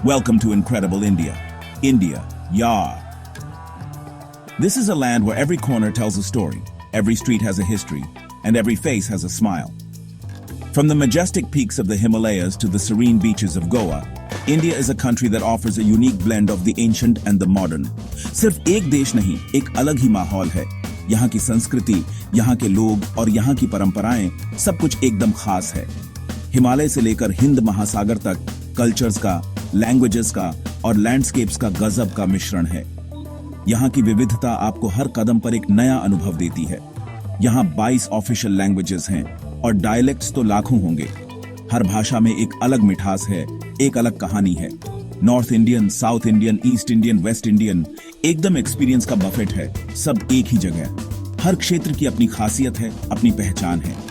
Welcome to incredible India. India, yeah. This is a land where every corner tells a story, every street has a history, and every face has a smile. From the majestic peaks of the Himalayas to the serene beaches of Goa, India is a country that offers a unique blend of the ancient and the modern. सिर्फ एक देश नहीं, एक अलग ही माहौल है. यहाँ की संस्कृति, यहाँ के लोग और यहाँ की परंपराएं सब कुछ एकदम खास है. हिमालय से लेकर हिंद महासागर तक कल्चर्स का, लैंग्वेजेस का और लैंडस्केप्स का गजब का मिश्रण है. यहाँ की विविधता आपको हर कदम पर एक नया अनुभव देती है. यहाँ 22 ऑफिशियल लैंग्वेजेस हैं और डायलेक्ट्स तो लाखों होंगे. हर भाषा में एक अलग मिठास है, एक अलग कहानी है. North Indian, south Indian, east Indian, West Indian, एकदम एक्सपीरियंस का बफेट है. सब एक ही जगह. हर क्षेत्र की अपनी खासियत है, अपनी पहचान है.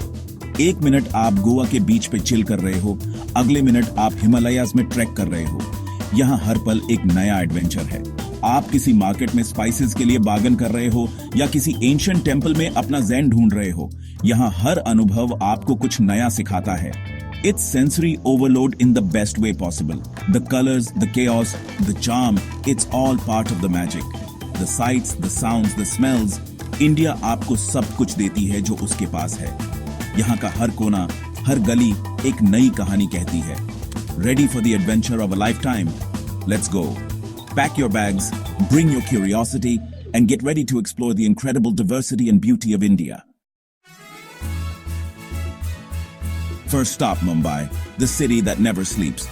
एक मिनट आप गोवा के बीच पे चिल कर रहे हो, अगले मिनट आप हिमालयाज में ट्रैक कर रहे हो. यहाँ हर पल एक नया एडवेंचर है. आप किसी मार्केट में स्पाइसेस के लिए बार्गेन कर रहे हो या किसी एंशिएंट टेंपल में अपना ज़ेन ढूंढ रहे हो, यहाँ हर अनुभव आपको कुछ नया सिखाता है. It's sensory overload in the best way possible. The colors, the chaos, the charm, it's all part of the magic. The sights, the sounds, the smells. India आपको सब कुछ देती है जो उसके पास है. यहाँ का हर कोना, हर गली एक नई कहानी कहती है. Ready for the adventure of a lifetime? Let's go. Pack your bags, bring your curiosity, and get ready to explore the incredible diversity and beauty of India. First stop, Mumbai, the city that never sleeps.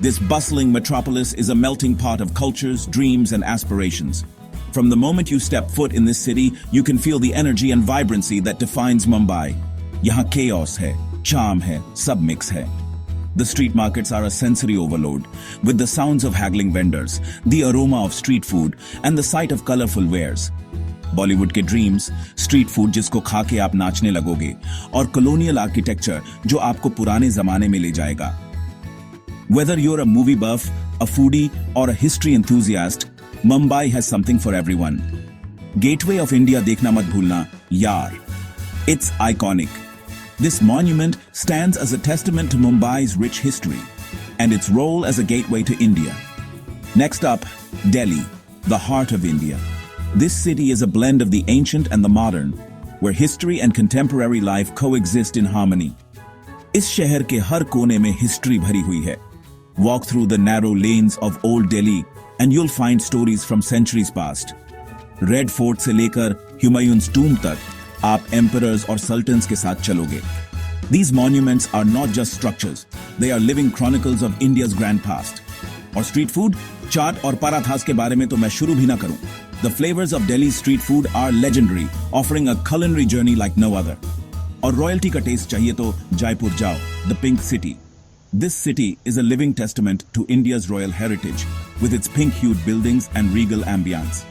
This bustling metropolis is a melting pot of cultures, dreams, and aspirations. From the moment you step foot in this city, you can feel the energy and vibrancy that defines Mumbai. यहाँ chaos है, charm है, सब mix है. The street markets are a sensory overload, with the sounds of haggling vendors, the aroma of street food, and the sight of colorful wares. Bollywood के dreams, street food जिसको खा के आप नाचने लगोगे, और कॉलोनियल आर्किटेक्चर जो आपको पुराने जमाने में ले जाएगा. Whether you're a movie buff, a foodie, or a history enthusiast, Mumbai has something for everyone. Gateway of India देखना मत भूलना, यार. It's iconic. This monument stands as a testament to Mumbai's rich history and its role as a gateway to India. Next up, Delhi, the heart of India. This city is a blend of the ancient and the modern, where history and contemporary life coexist in harmony. इस शहर के हर कोने में history भरी हुई है. Walk through the narrow lanes of Old Delhi and you'll find stories from centuries past. Red Fort से लेकर Humayun's tomb तक आप emperors और sultans के साथ चलोगे. These monuments are not just structures, they are living chronicles of India's grand past. और street food, चाट और पराठास के बारे में तो मैं शुरू भी ना करूं. The flavors of Delhi's street food are legendary, offering a culinary journey like no other. और royalty का taste चाहिए तो जयपुर जाओ, the pink city. This city is a living testament to India's royal heritage, with its pink-hued buildings and regal ambience.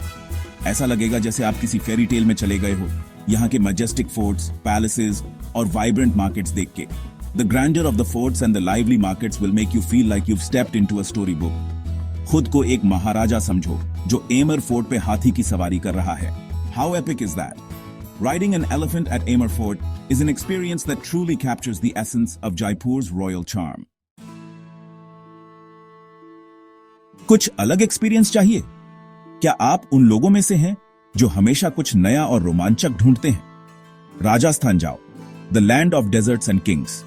ऐसा लगेगा जैसे आप किसी फेरी टेल में चले गए हो. यहाँ के majestic forts, palaces और vibrant markets देख के. The grandeur of the forts and the lively markets will make you feel like you've stepped into a storybook. खुद को एक महाराजा समझो जो एमर फोर्ट पे हाथी की सवारी कर रहा है. How epic is that? Riding an elephant at Amber Fort is an experience that truly captures the essence of Jaipur's royal charm. कुछ अलग एक्सपीरियंस चाहिए? क्या आप उन लोगों में से हैं जो हमेशा कुछ नया और रोमांचक ढूंढते हैं? राजस्थान जाओ, the land of desserts and Kings.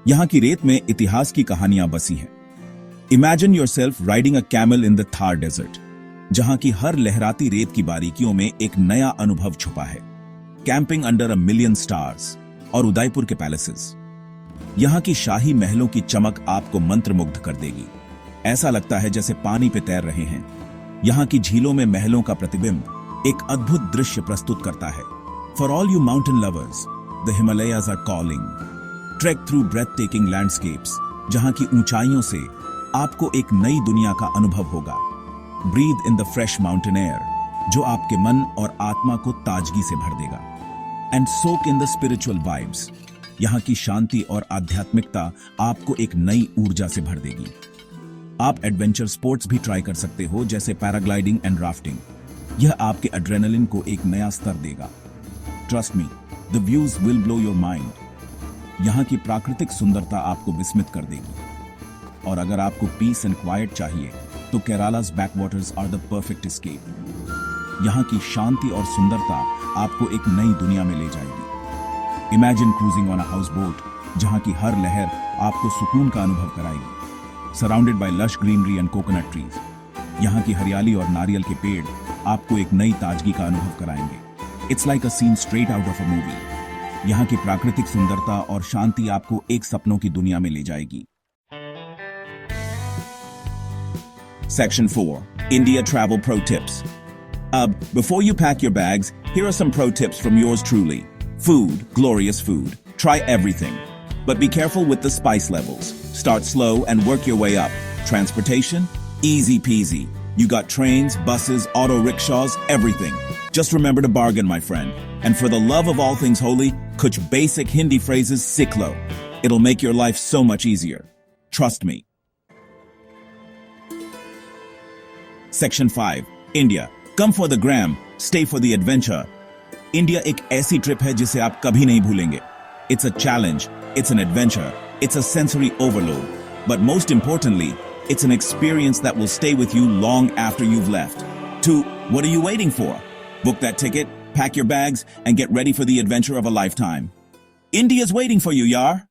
यहां की रेत में इतिहास की कहानियां बसी हैं. Imagine yourself riding a camel in the Thar desert, जहां की हर लहराती रेत की बारीकियों में एक नया अनुभव छुपा है. Camping under a million stars और उदयपुर के पैलेसेस. यहां की शाही महलों की चमक आपको मंत्रमुग्ध कर देगी. ऐसा लगता है जैसे पानी पे तैर रहे हैं. यहां की झीलों में महलों का प्रतिबिंब एक अद्भुत दृश्य प्रस्तुत करता है. For all you mountain lovers, the Himalayas are calling. Trek through breathtaking landscapes, जहां की ऊंचाइयों से आपको एक नई दुनिया का अनुभव होगा. Breathe in the fresh mountain air, जो आपके मन और आत्मा को ताजगी से भर देगा. And soak in the spiritual vibes. यहाँ की शांति और आध्यात्मिकता आपको एक नई ऊर्जा से भर देगी. आप एडवेंचर स्पोर्ट्स भी ट्राई कर सकते हो, जैसे पैराग्लाइडिंग एंड राफ्टिंग. यह आपके एड्रेनलिन को एक नया स्तर देगा. Trust me, the views will blow your mind. यहाँ की प्राकृतिक सुंदरता आपको विस्मित कर देगी. और अगर आपको पीस एंड क्वाइट चाहिए तो केरला's backwaters are the perfect escape. यहाँ की शांति और सुंदरता आपको एक नई दुनिया में ले जाएगी. Imagine cruising on a houseboat, जहाँ की हर लहर आपको सुकून का अनुभव कराएगी. Surrounded by lush greenery and coconut trees. यहाँ की हरियाली और नारियल के पेड़ आपको एक नई ताजगी का अनुभव कराएंगे. It's like a scene straight out of a movie. यहाँ की प्राकृतिक सुंदरता और शांति आपको एक सपनों की दुनिया में ले जाएगी. Section 4. India Travel Pro Tips. Before you pack your bags, here are some pro tips from yours truly. Food, glorious food. Try everything. But be careful with the spice levels. Start slow and work your way up. Transportation? Easy peasy. You got trains, buses, auto rickshaws, everything. Just remember to bargain, my friend. And for the love of all things holy, kuch basic Hindi phrases sikh lo. It'll make your life so much easier. Trust me. Section 5. India. Come for the gram, stay for the adventure. India एक ऐसी trip है जिसे आप कभी नहीं भूलेंगे. It's a challenge, it's an adventure, it's a sensory overload. But most importantly, it's an experience that will stay with you long after you've left. What are you waiting for? Book that ticket, pack your bags, and get ready for the adventure of a lifetime. India's waiting for you, yaar.